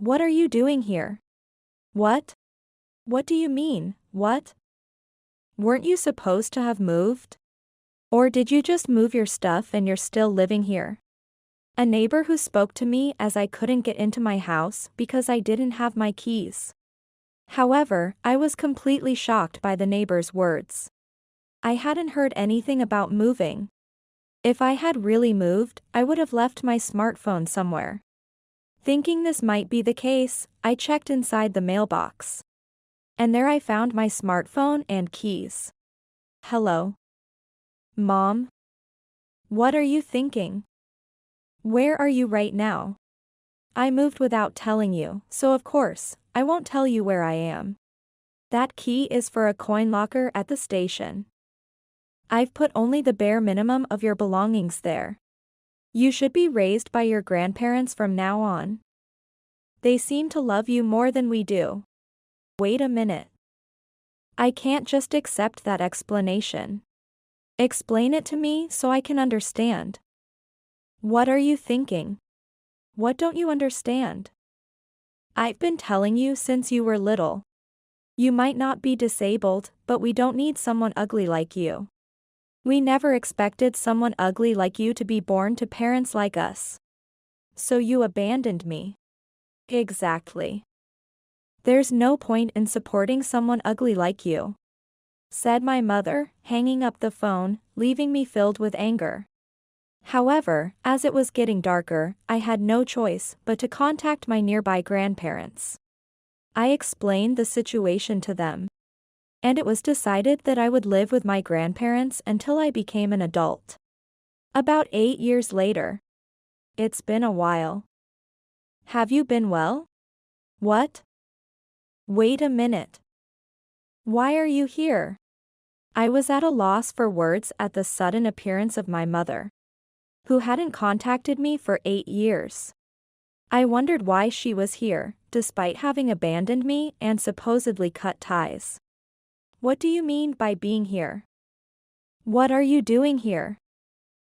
What are you doing here? What? What do you mean, what? Weren't you supposed to have moved? Or did you just move your stuff and you're still living here? A neighbor who spoke to me as I couldn't get into my house because I didn't have my keys. However, I was completely shocked by the neighbor's words. I hadn't heard anything about moving. If I had really moved, I would have left my smartphone somewhere. Thinking this might be the case, I checked inside the mailbox. And there I found my smartphone and keys. Hello? Mom? What are you thinking? Where are you right now? I moved without telling you, so of course, I won't tell you where I am. That key is for a coin locker at the station. I've put only the bare minimum of your belongings there. You should be raised by your grandparents from now on. They seem to love you more than we do. Wait a minute. I can't just accept that explanation. Explain it to me so I can understand. What are you thinking? What don't you understand? I've been telling you since you were little. You might not be disabled, but we don't need someone ugly like you. We never expected someone ugly like you to be born to parents like us. So you abandoned me. Exactly. There's no point in supporting someone ugly like you, said my mother, hanging up the phone, leaving me filled with anger. However, as it was getting darker, I had no choice but to contact my nearby grandparents. I explained the situation to them. And it was decided that I would live with my grandparents until I became an adult. About 8 years later. It's been a while. Have you been well? What? Wait a minute. Why are you here? I was at a loss for words at the sudden appearance of my mother, who hadn't contacted me for 8 years. I wondered why she was here, despite having abandoned me and supposedly cut ties. What do you mean by being here? What are you doing here?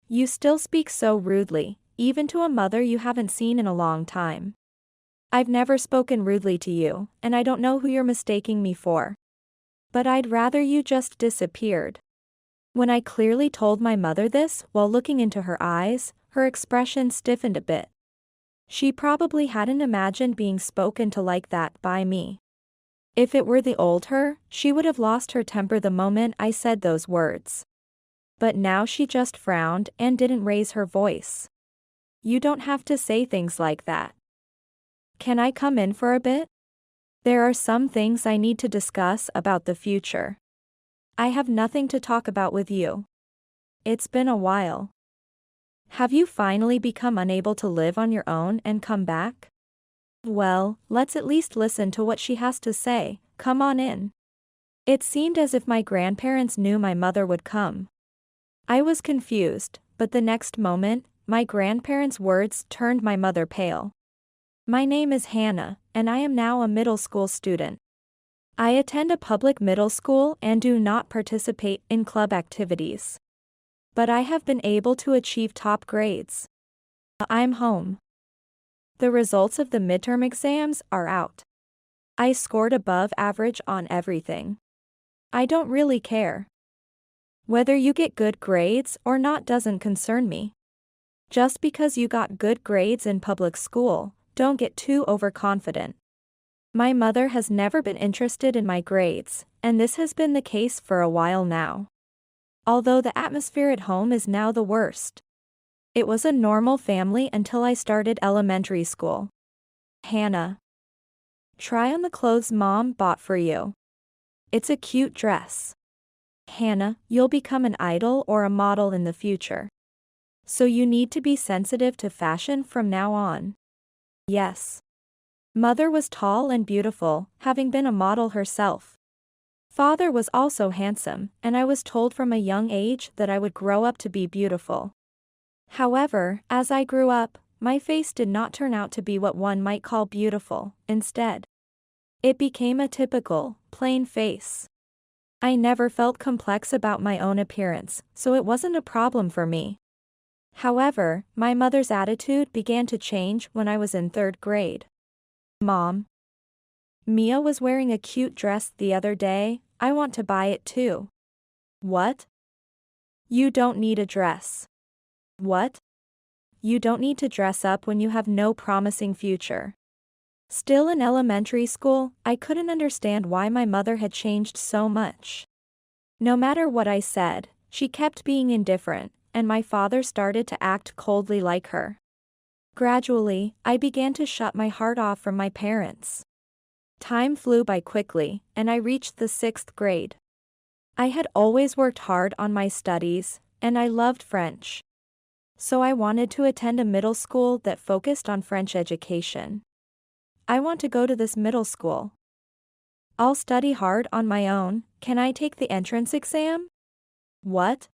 You still speak so rudely, even to a mother you haven't seen in a long time. I've never spoken rudely to you, and I don't know who you're mistaking me for. But I'd rather you just disappeared. When I clearly told my mother this while looking into her eyes, her expression stiffened a bit. She probably hadn't imagined being spoken to like that by me. If it were the old her, she would have lost her temper the moment I said those words. But now she just frowned and didn't raise her voice. You don't have to say things like that. Can I come in for a bit? There are some things I need to discuss about the future. I have nothing to talk about with you. It's been a while. Have you finally become unable to live on your own and come back? Well, let's at least listen to what she has to say. Come on in. It seemed as if my grandparents knew my mother would come. I was confused, but the next moment, my grandparents' words turned my mother pale. My name is Hannah, and I am now a middle school student. I attend a public middle school and do not participate in club activities. But I have been able to achieve top grades. I'm home. The results of the midterm exams are out. I scored above average on everything. I don't really care. Whether you get good grades or not doesn't concern me. Just because you got good grades in public school, don't get too overconfident. My mother has never been interested in my grades, and this has been the case for a while now. Although the atmosphere at home is now the worst. It was a normal family until I started elementary school. Hannah. Try on the clothes Mom bought for you. It's a cute dress. Hannah, you'll become an idol or a model in the future. So you need to be sensitive to fashion from now on. Yes. Mother was tall and beautiful, having been a model herself. Father was also handsome, and I was told from a young age that I would grow up to be beautiful. However, as I grew up, my face did not turn out to be what one might call beautiful. Instead, it became a typical, plain face. I never felt complex about my own appearance, so it wasn't a problem for me. However, my mother's attitude began to change when I was in 3rd grade. Mom, Mia was wearing a cute dress the other day. I want to buy it too. What? You don't need a dress. What? You don't need to dress up when you have no promising future. Still in elementary school, I couldn't understand why my mother had changed so much. No matter what I said, she kept being indifferent, and my father started to act coldly like her. Gradually, I began to shut my heart off from my parents. Time flew by quickly, and I reached the 6th grade. I had always worked hard on my studies, and I loved French. So I wanted to attend a middle school that focused on French education. I want to go to this middle school. I'll study hard on my own. Can I take the entrance exam? What?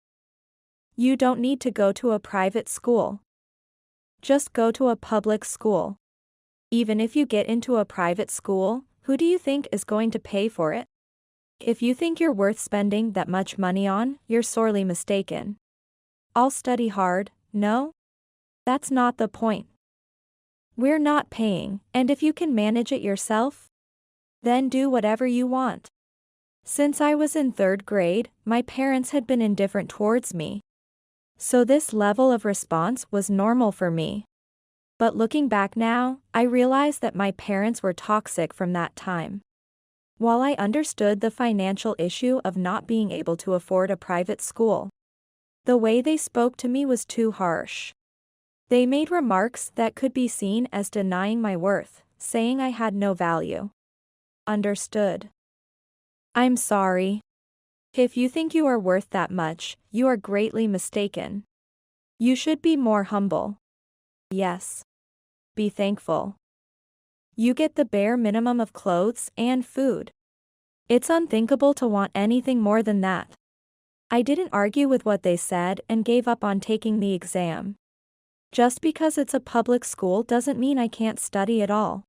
You don't need to go to a private school. Just go to a public school. Even if you get into a private school, who do you think is going to pay for it? If you think you're worth spending that much money on, you're sorely mistaken. I'll study hard. No? That's not the point. We're not paying, and if you can manage it yourself, then do whatever you want. Since I was in 3rd grade, my parents had been indifferent towards me. So this level of response was normal for me. But looking back now, I realize that my parents were toxic from that time. While I understood the financial issue of not being able to afford a private school, the way they spoke to me was too harsh. They made remarks that could be seen as denying my worth, saying I had no value. Understood. I'm sorry. If you think you are worth that much, you are greatly mistaken. You should be more humble. Yes. Be thankful. You get the bare minimum of clothes and food. It's unthinkable to want anything more than that. I didn't argue with what they said and gave up on taking the exam. Just because it's a public school doesn't mean I can't study at all.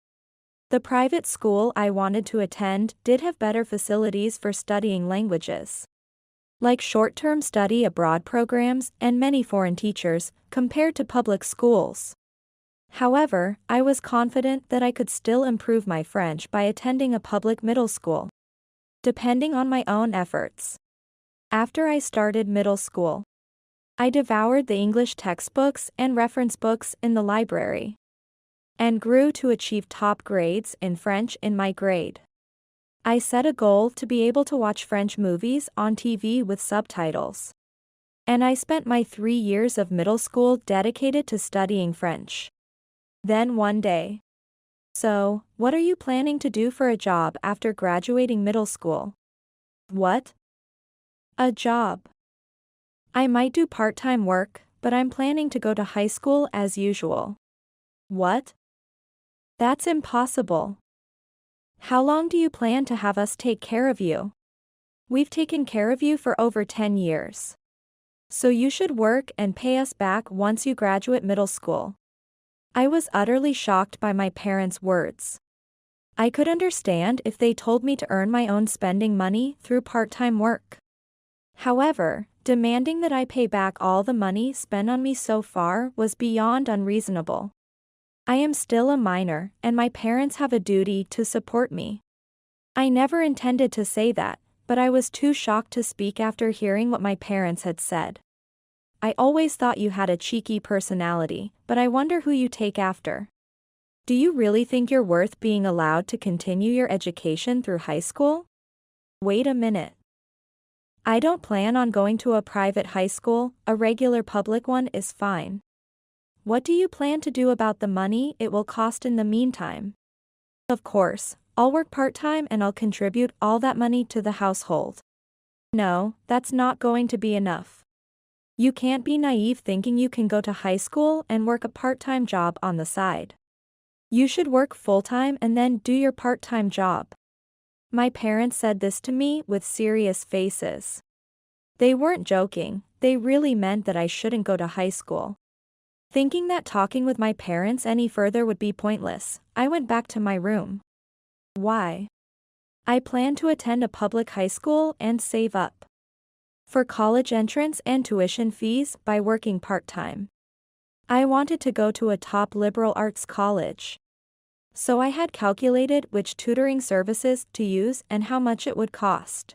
The private school I wanted to attend did have better facilities for studying languages, like short-term study abroad programs and many foreign teachers, compared to public schools. However, I was confident that I could still improve my French by attending a public middle school, depending on my own efforts. After I started middle school, I devoured the English textbooks and reference books in the library, and grew to achieve top grades in French in my grade. I set a goal to be able to watch French movies on TV with subtitles. And I spent my 3 years of middle school dedicated to studying French. Then one day. So, what are you planning to do for a job after graduating middle school? What? A job. I might do part-time work, but I'm planning to go to high school as usual. What? That's impossible. How long do you plan to have us take care of you? We've taken care of you for over 10 years. So you should work and pay us back once you graduate middle school. I was utterly shocked by my parents' words. I could understand if they told me to earn my own spending money through part-time work. However, demanding that I pay back all the money spent on me so far was beyond unreasonable. I am still a minor, and my parents have a duty to support me. I never intended to say that, but I was too shocked to speak after hearing what my parents had said. I always thought you had a cheeky personality, but I wonder who you take after. Do you really think you're worth being allowed to continue your education through high school? Wait a minute. I don't plan on going to a private high school, a regular public one is fine. What do you plan to do about the money it will cost in the meantime? Of course, I'll work part-time and I'll contribute all that money to the household. No, that's not going to be enough. You can't be naive thinking you can go to high school and work a part-time job on the side. You should work full-time and then do your part-time job. My parents said this to me with serious faces. They weren't joking, they really meant that I shouldn't go to high school. Thinking that talking with my parents any further would be pointless, I went back to my room. Why? I planned to attend a public high school and save up for college entrance and tuition fees by working part-time. I wanted to go to a top liberal arts college. So I had calculated which tutoring services to use and how much it would cost.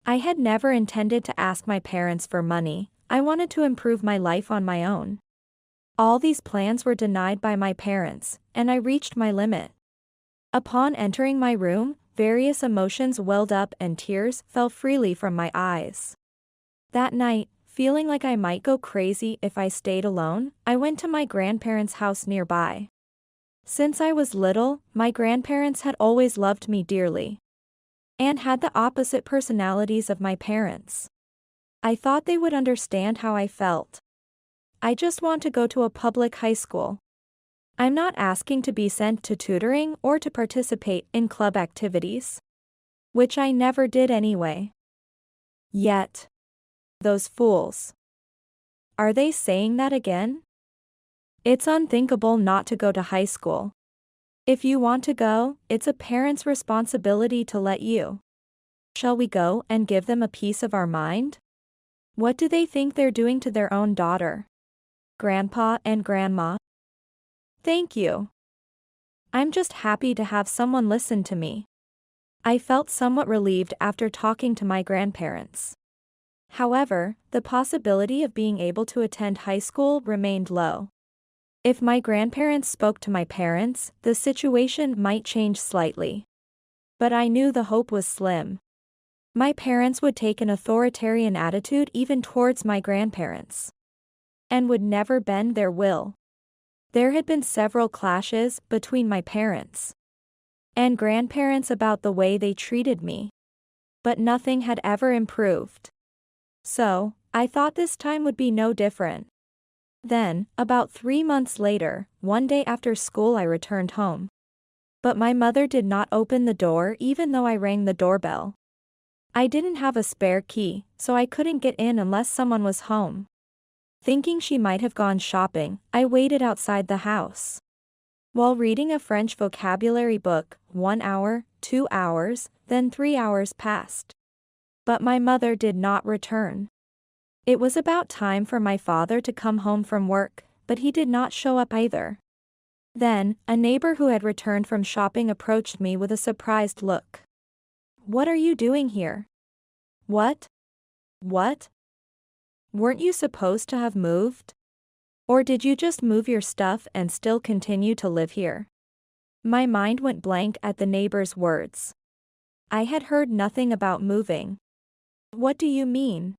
I had never intended to ask my parents for money. I wanted to improve my life on my own. All these plans were denied by my parents, and I reached my limit. Upon entering my room, various emotions welled up and tears fell freely from my eyes. That night, feeling like I might go crazy if I stayed alone, I went to my grandparents' house nearby. Since I was little, my grandparents had always loved me dearly and had the opposite personalities of my parents. I thought they would understand how I felt. I just want to go to a public high school. I'm not asking to be sent to tutoring or to participate in club activities, which I never did anyway. Yet, those fools. Are they saying that again? It's unthinkable not to go to high school. If you want to go, it's a parent's responsibility to let you. Shall we go and give them a piece of our mind? What do they think they're doing to their own daughter? Grandpa and Grandma? Thank you. I'm just happy to have someone listen to me. I felt somewhat relieved after talking to my grandparents. However, the possibility of being able to attend high school remained low. If my grandparents spoke to my parents, the situation might change slightly. But I knew the hope was slim. My parents would take an authoritarian attitude even towards my grandparents, and would never bend their will. There had been several clashes between my parents and grandparents about the way they treated me, but nothing had ever improved. So, I thought this time would be no different. Then, about 3 months later, one day after school I returned home. But my mother did not open the door even though I rang the doorbell. I didn't have a spare key, so I couldn't get in unless someone was home. Thinking she might have gone shopping, I waited outside the house. While reading a French vocabulary book, 1 hour, 2 hours, then 3 hours passed. But my mother did not return. It was about time for my father to come home from work, but he did not show up either. Then, a neighbor who had returned from shopping approached me with a surprised look. "What are you doing here?" "What? What? Weren't you supposed to have moved? Or did you just move your stuff and still continue to live here?" My mind went blank at the neighbor's words. I had heard nothing about moving. "What do you mean?"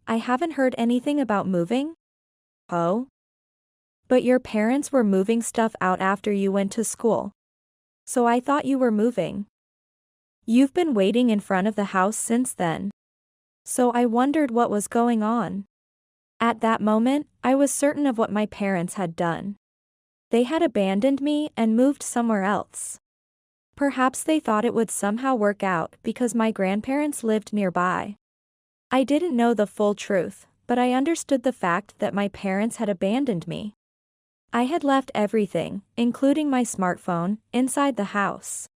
"I haven't heard anything about moving." "Oh? But your parents were moving stuff out after you went to school. So I thought you were moving. You've been waiting in front of the house since then. So I wondered what was going on." At that moment, I was certain of what my parents had done. They had abandoned me and moved somewhere else. Perhaps they thought it would somehow work out because my grandparents lived nearby. I didn't know the full truth, but I understood the fact that my parents had abandoned me. I had left everything, including my smartphone, inside the house,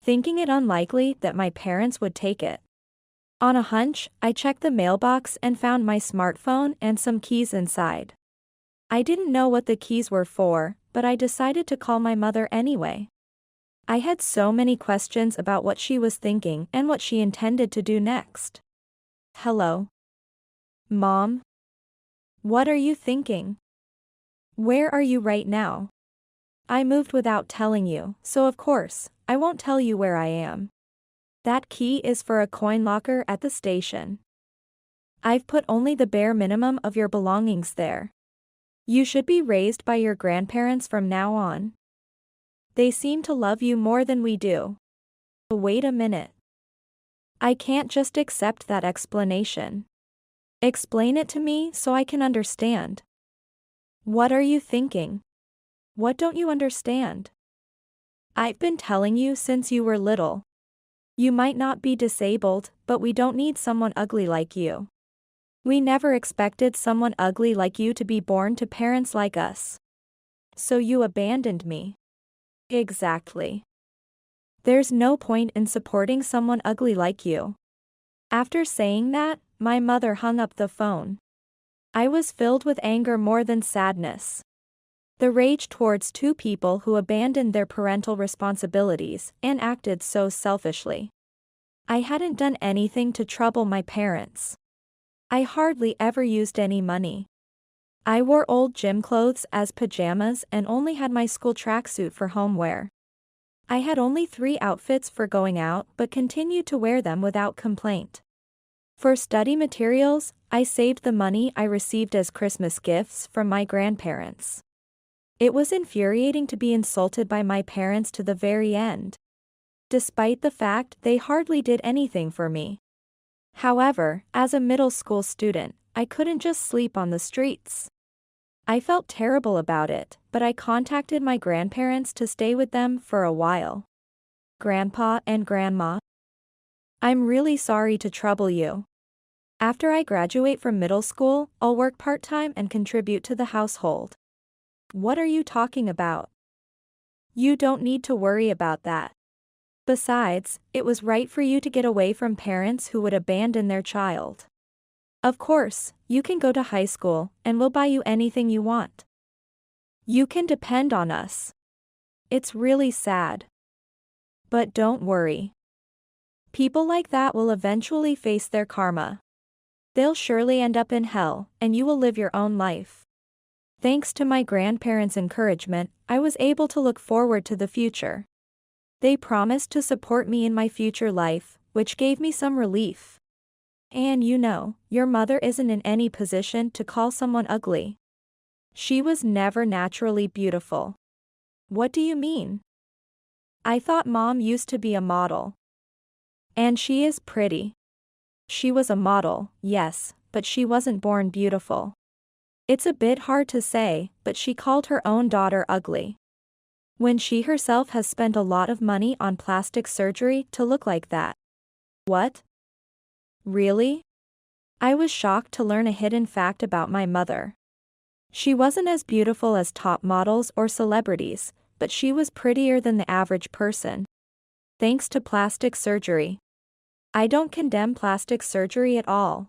thinking it unlikely that my parents would take it. On a hunch, I checked the mailbox and found my smartphone and some keys inside. I didn't know what the keys were for, but I decided to call my mother anyway. I had so many questions about what she was thinking and what she intended to do next. "Hello? Mom? What are you thinking? Where are you right now? I moved without telling you, so of course, I won't tell you where I am. That key is for a coin locker at the station. I've put only the bare minimum of your belongings there. You should be raised by your grandparents from now on. They seem to love you more than we do." Wait a minute. I can't just accept that explanation. Explain it to me so I can understand. What are you thinking? What don't you understand? I've been telling you since you were little. You might not be disabled, but we don't need someone ugly like you. We never expected someone ugly like you to be born to parents like us. So you abandoned me. Exactly. There's no point in supporting someone ugly like you. After saying that, my mother hung up the phone. I was filled with anger more than sadness. The rage towards two people who abandoned their parental responsibilities and acted so selfishly. I hadn't done anything to trouble my parents. I hardly ever used any money. I wore old gym clothes as pajamas and only had my school tracksuit for home wear. I had only 3 outfits for going out but continued to wear them without complaint. For study materials, I saved the money I received as Christmas gifts from my grandparents. It was infuriating to be insulted by my parents to the very end, despite the fact they hardly did anything for me. However, as a middle school student, I couldn't just sleep on the streets. I felt terrible about it, but I contacted my grandparents to stay with them for a while. Grandpa and Grandma, I'm really sorry to trouble you. After I graduate from middle school, I'll work part-time and contribute to the household. What are you talking about? You don't need to worry about that. Besides, it was right for you to get away from parents who would abandon their child. Of course, you can go to high school, and we'll buy you anything you want. You can depend on us. It's really sad. But don't worry. People like that will eventually face their karma. They'll surely end up in hell, and you will live your own life. Thanks to my grandparents' encouragement, I was able to look forward to the future. They promised to support me in my future life, which gave me some relief. And you know, your mother isn't in any position to call someone ugly. She was never naturally beautiful. What do you mean? I thought Mom used to be a model. And she is pretty. She was a model, yes, but she wasn't born beautiful. It's a bit hard to say, but she called her own daughter ugly, when she herself has spent a lot of money on plastic surgery to look like that. What? Really? I was shocked to learn a hidden fact about my mother. She wasn't as beautiful as top models or celebrities, but she was prettier than the average person. Thanks to plastic surgery. I don't condemn plastic surgery at all.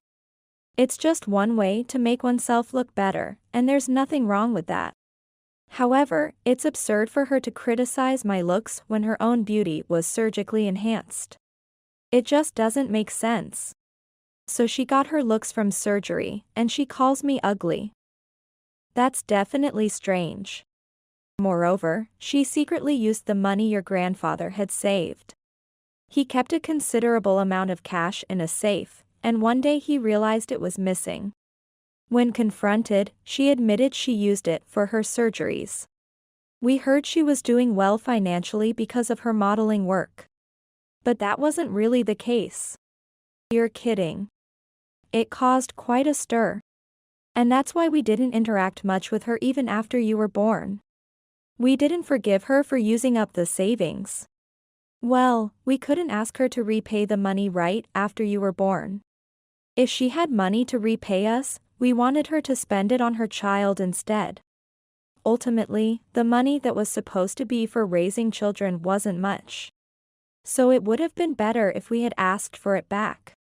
It's just one way to make oneself look better, and there's nothing wrong with that. However, it's absurd for her to criticize my looks when her own beauty was surgically enhanced. It just doesn't make sense. So she got her looks from surgery, and she calls me ugly. That's definitely strange. Moreover, she secretly used the money your grandfather had saved. He kept a considerable amount of cash in a safe, and one day he realized it was missing. When confronted, she admitted she used it for her surgeries. We heard she was doing well financially because of her modeling work. But that wasn't really the case. You're kidding. It caused quite a stir. And that's why we didn't interact much with her even after you were born. We didn't forgive her for using up the savings. Well, we couldn't ask her to repay the money right after you were born. If she had money to repay us, we wanted her to spend it on her child instead. Ultimately, the money that was supposed to be for raising children wasn't much. So it would have been better if we had asked for it back.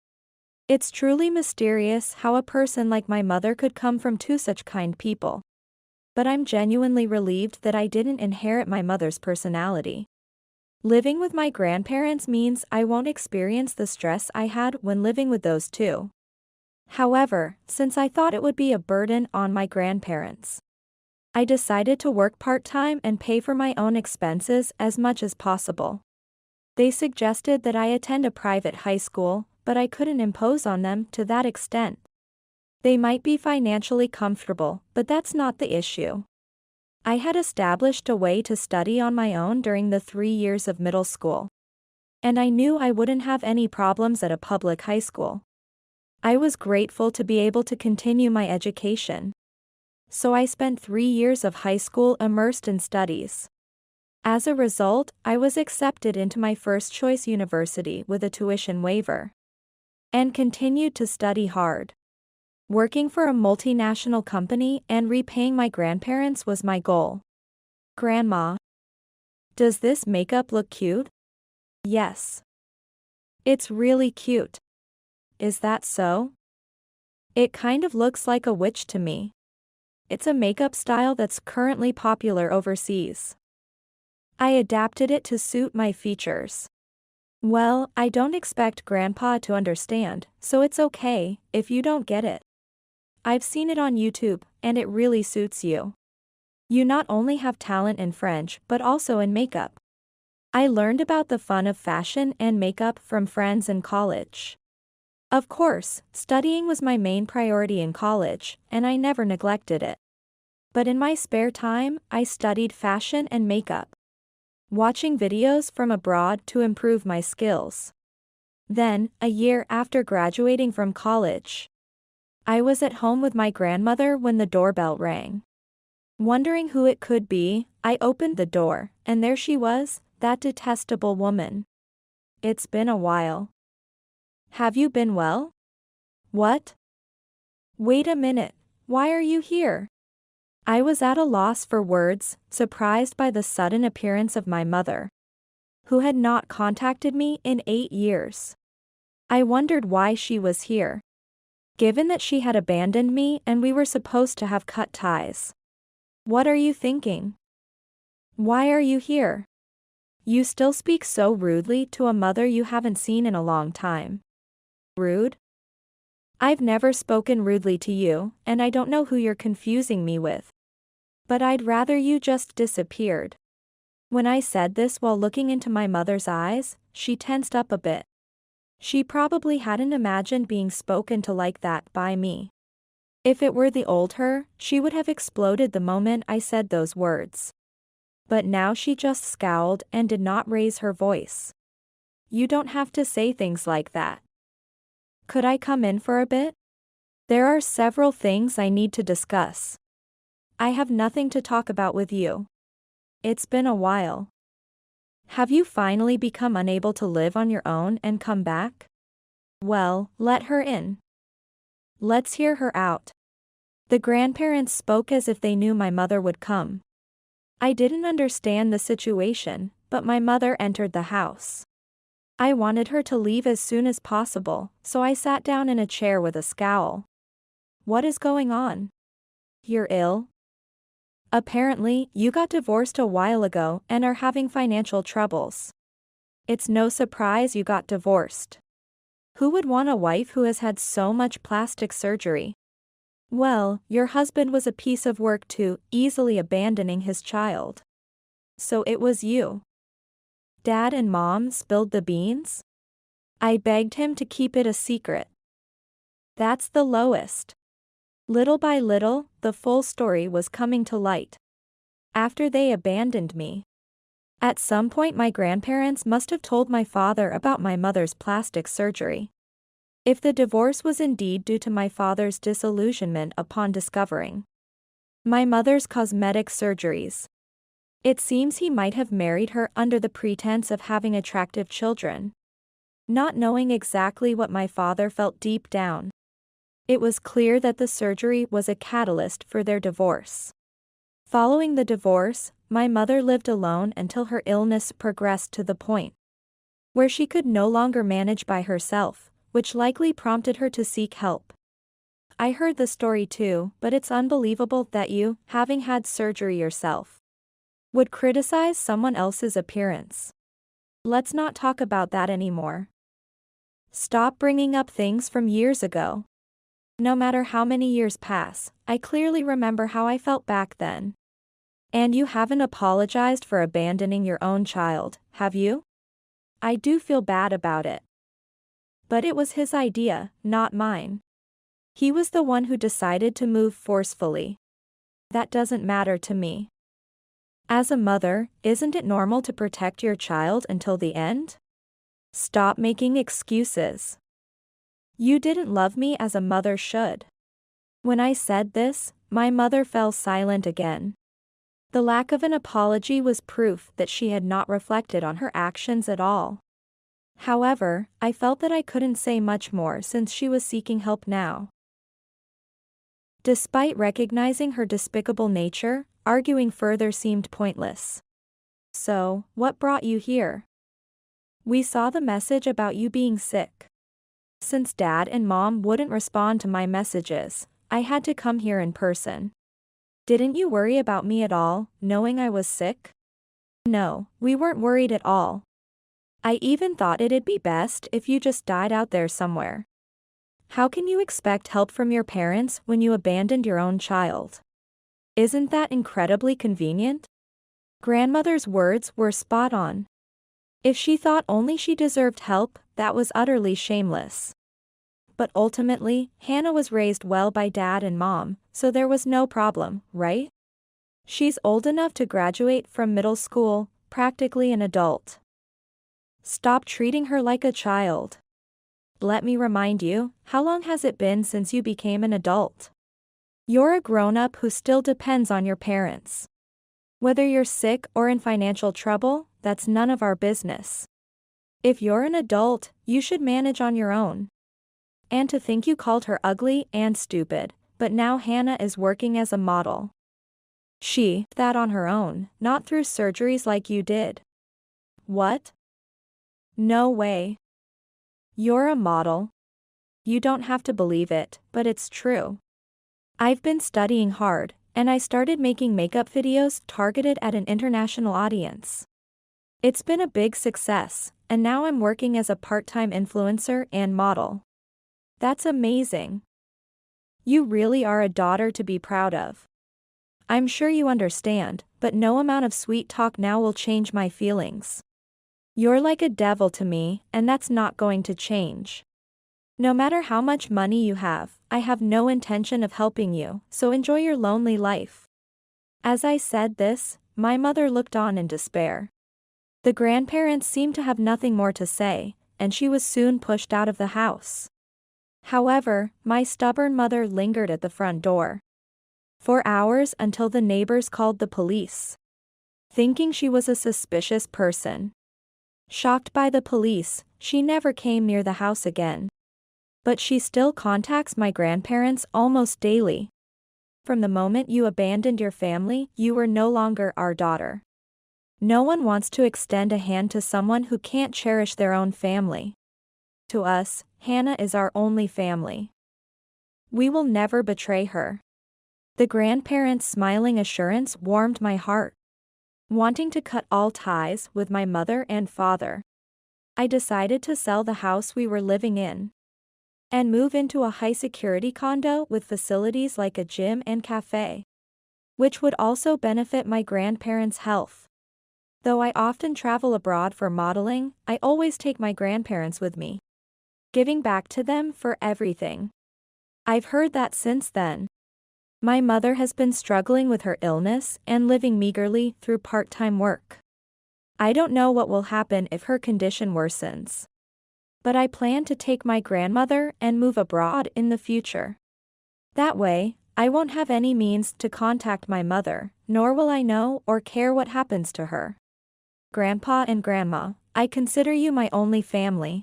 It's truly mysterious how a person like my mother could come from two such kind people. But I'm genuinely relieved that I didn't inherit my mother's personality. Living with my grandparents means I won't experience the stress I had when living with those two. However, since I thought it would be a burden on my grandparents, I decided to work part-time and pay for my own expenses as much as possible. They suggested that I attend a private high school, but I couldn't impose on them to that extent. They might be financially comfortable, but that's not the issue. I had established a way to study on my own during the 3 years of middle school. And I knew I wouldn't have any problems at a public high school. I was grateful to be able to continue my education. So I spent 3 years of high school immersed in studies. As a result, I was accepted into my first choice university with a tuition waiver. And continued to study hard. Working for a multinational company and repaying my grandparents was my goal. Grandma, does this makeup look cute? Yes. It's really cute. Is that so? It kind of looks like a witch to me. It's a makeup style that's currently popular overseas. I adapted it to suit my features. Well, I don't expect Grandpa to understand, so it's okay if you don't get it. I've seen it on YouTube, and it really suits you. You not only have talent in French but also in makeup. I learned about the fun of fashion and makeup from friends in college. Of course, studying was my main priority in college, and I never neglected it. But in my spare time, I studied fashion and makeup, watching videos from abroad to improve my skills. Then, a year after graduating from college, I was at home with my grandmother when the doorbell rang. Wondering who it could be, I opened the door, and there she was, that detestable woman. It's been a while. Have you been well? What? Wait a minute, why are you here? I was at a loss for words, surprised by the sudden appearance of my mother, who had not contacted me in 8 years. I wondered why she was here, given that she had abandoned me and we were supposed to have cut ties. What are you thinking? Why are you here? You still speak so rudely to a mother you haven't seen in a long time. Rude? I've never spoken rudely to you, and I don't know who you're confusing me with. But I'd rather you just disappeared. When I said this while looking into my mother's eyes, she tensed up a bit. She probably hadn't imagined being spoken to like that by me. If it were the old her, she would have exploded the moment I said those words. But now she just scowled and did not raise her voice. You don't have to say things like that. Could I come in for a bit? There are several things I need to discuss. I have nothing to talk about with you. It's been a while. Have you finally become unable to live on your own and come back? Well, let her in. Let's hear her out. The grandparents spoke as if they knew my mother would come. I didn't understand the situation, but my mother entered the house. I wanted her to leave as soon as possible, so I sat down in a chair with a scowl. What is going on? You're ill? Apparently, you got divorced a while ago and are having financial troubles. It's no surprise you got divorced. Who would want a wife who has had so much plastic surgery? Well, your husband was a piece of work too, easily abandoning his child. So it was you. Dad and Mom spilled the beans? I begged him to keep it a secret. That's the lowest. Little by little, the full story was coming to light. After they abandoned me. At some point my grandparents must have told my father about my mother's plastic surgery. If the divorce was indeed due to my father's disillusionment upon discovering my mother's cosmetic surgeries, it seems he might have married her under the pretense of having attractive children. Not knowing exactly what my father felt deep down, it was clear that the surgery was a catalyst for their divorce. Following the divorce, my mother lived alone until her illness progressed to the point where she could no longer manage by herself, which likely prompted her to seek help. I heard the story too, but it's unbelievable that you, having had surgery yourself, would criticize someone else's appearance. Let's not talk about that anymore. Stop bringing up things from years ago. No matter how many years pass, I clearly remember how I felt back then. And you haven't apologized for abandoning your own child, have you? I do feel bad about it. But it was his idea, not mine. He was the one who decided to move forcefully. That doesn't matter to me. As a mother, isn't it normal to protect your child until the end? Stop making excuses. You didn't love me as a mother should. When I said this, my mother fell silent again. The lack of an apology was proof that she had not reflected on her actions at all. However, I felt that I couldn't say much more since she was seeking help now. Despite recognizing her despicable nature, arguing further seemed pointless. So, what brought you here? We saw the message about you being sick. Since Dad and Mom wouldn't respond to my messages, I had to come here in person. Didn't you worry about me at all, knowing I was sick? No, we weren't worried at all. I even thought it'd be best if you just died out there somewhere. How can you expect help from your parents when you abandoned your own child? Isn't that incredibly convenient? Grandmother's words were spot on. If she thought only she deserved help, that was utterly shameless. But ultimately, Hannah was raised well by dad and mom, so there was no problem, right? She's old enough to graduate from middle school, practically an adult. Stop treating her like a child. Let me remind you, how long has it been since you became an adult? You're a grown-up who still depends on your parents. Whether you're sick or in financial trouble, that's none of our business. If you're an adult, you should manage on your own. And to think you called her ugly and stupid, but now Hannah is working as a model. She did that on her own, not through surgeries like you did. What? No way. You're a model. You don't have to believe it, but it's true. I've been studying hard, and I started making makeup videos targeted at an international audience. It's been a big success, and now I'm working as a part-time influencer and model. That's amazing. You really are a daughter to be proud of. I'm sure you understand, but no amount of sweet talk now will change my feelings. You're like a devil to me, and that's not going to change. No matter how much money you have, I have no intention of helping you, so enjoy your lonely life. As I said this, my mother looked on in despair. The grandparents seemed to have nothing more to say, and she was soon pushed out of the house. However, my stubborn mother lingered at the front door. For hours until the neighbors called the police. Thinking she was a suspicious person. Shocked by the police, she never came near the house again. But she still contacts my grandparents almost daily. From the moment you abandoned your family, you were no longer our daughter. No one wants to extend a hand to someone who can't cherish their own family. To us, Hannah is our only family. We will never betray her. The grandparents' smiling assurance warmed my heart. Wanting to cut all ties with my mother and father, I decided to sell the house we were living in and move into a high-security condo with facilities like a gym and cafe, which would also benefit my grandparents' health. Though I often travel abroad for modeling, I always take my grandparents with me, giving back to them for everything. I've heard that since then. My mother has been struggling with her illness and living meagerly through part-time work. I don't know what will happen if her condition worsens. But I plan to take my grandmother and move abroad in the future. That way, I won't have any means to contact my mother, nor will I know or care what happens to her. Grandpa and Grandma, I consider you my only family.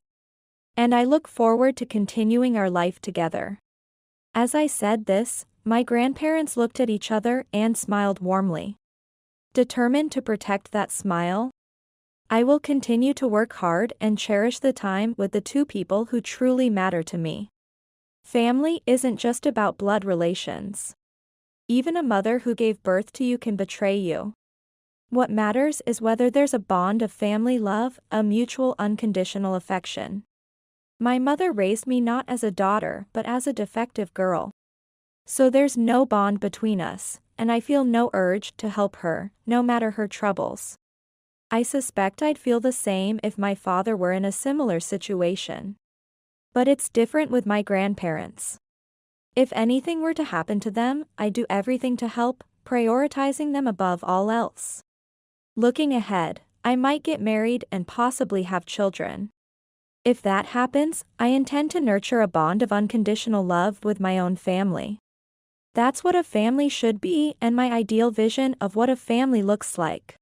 And I look forward to continuing our life together. As I said this, my grandparents looked at each other and smiled warmly. Determined to protect that smile, I will continue to work hard and cherish the time with the two people who truly matter to me. Family isn't just about blood relations. Even a mother who gave birth to you can betray you. What matters is whether there's a bond of family love, a mutual unconditional affection. My mother raised me not as a daughter but as a defective girl. So there's no bond between us, and I feel no urge to help her, no matter her troubles. I suspect I'd feel the same if my father were in a similar situation. But it's different with my grandparents. If anything were to happen to them, I'd do everything to help, prioritizing them above all else. Looking ahead, I might get married and possibly have children. If that happens, I intend to nurture a bond of unconditional love with my own family. That's what a family should be and my ideal vision of what a family looks like.